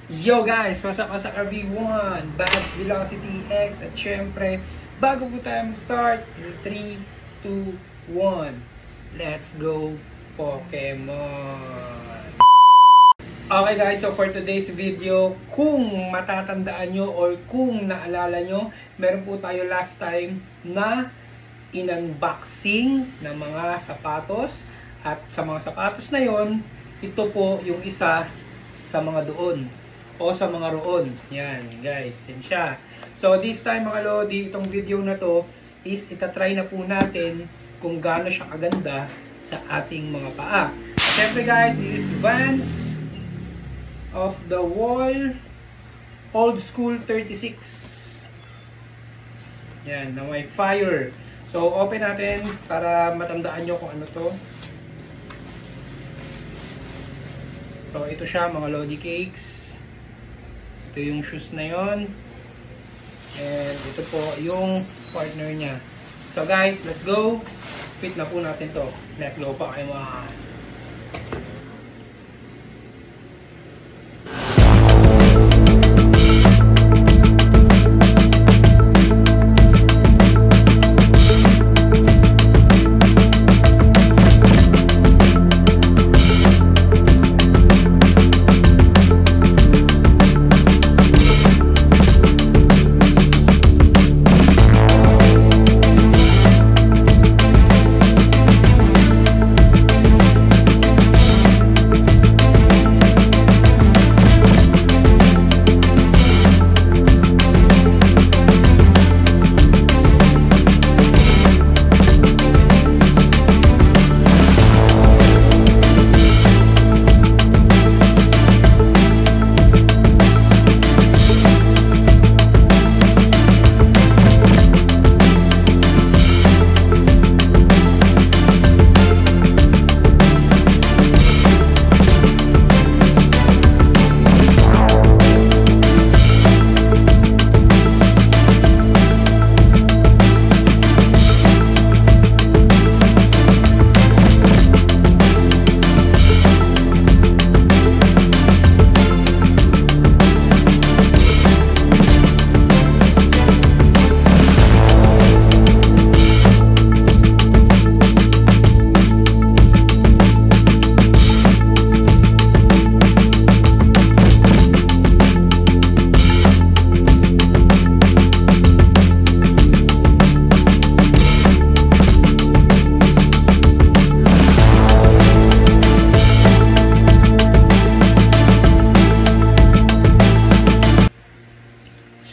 Yo guys, what's up everyone? Bads Velocity X at syempre, bago po tayo mag-start, 3, 2, 1, let's go Pokemon! Okay guys, so for today's video, kung matatandaan nyo or kung naalala nyo, meron po tayo last time na in-unboxing ng mga sapatos. At sa mga sapatos na yon, ito po yung isa sa mga doon o sa mga roon. Yan guys, yan siya. So this time mga lodi, itong video na to is itatry na po natin kung gaano siya kaganda sa ating mga paa. Siyempre guys, this is Vans of the Wall Old School 36. Yan, na may fire. So open natin para matandaan nyo kung ano to. So ito siya mga lodi cakes. Ito yung shoes na yon. And ito po yung partner niya. So guys, let's go. Fit na po natin to. Let's go pa kayo mga.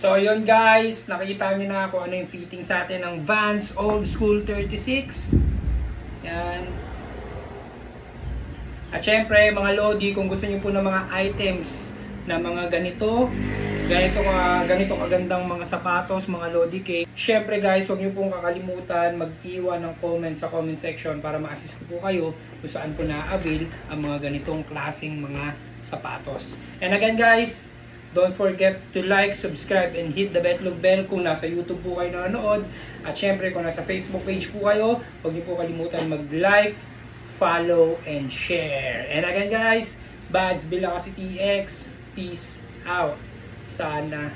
So yun guys, nakita nyo na kung ano yung fitting sa atin ng Vans Old School 36. Yan. At syempre mga lodi, kung gusto nyo po ng mga items na mga ganito kagandang mga sapatos, mga lodi cake. Syempre guys, huwag nyo pong kakalimutan mag-iwan ng comment sa comment section para ma-assist ko po kayo kung saan po na-avail ang mga ganitong klaseng mga sapatos. And again guys, don't forget to like, subscribe, and hit the bell kung nasa YouTube po kayo nanonood. At syempre, kung nasa Facebook page po kayo, huwag niyo po kalimutan mag-like, follow, and share. And again guys, Bads Velocity X, peace out. Sana.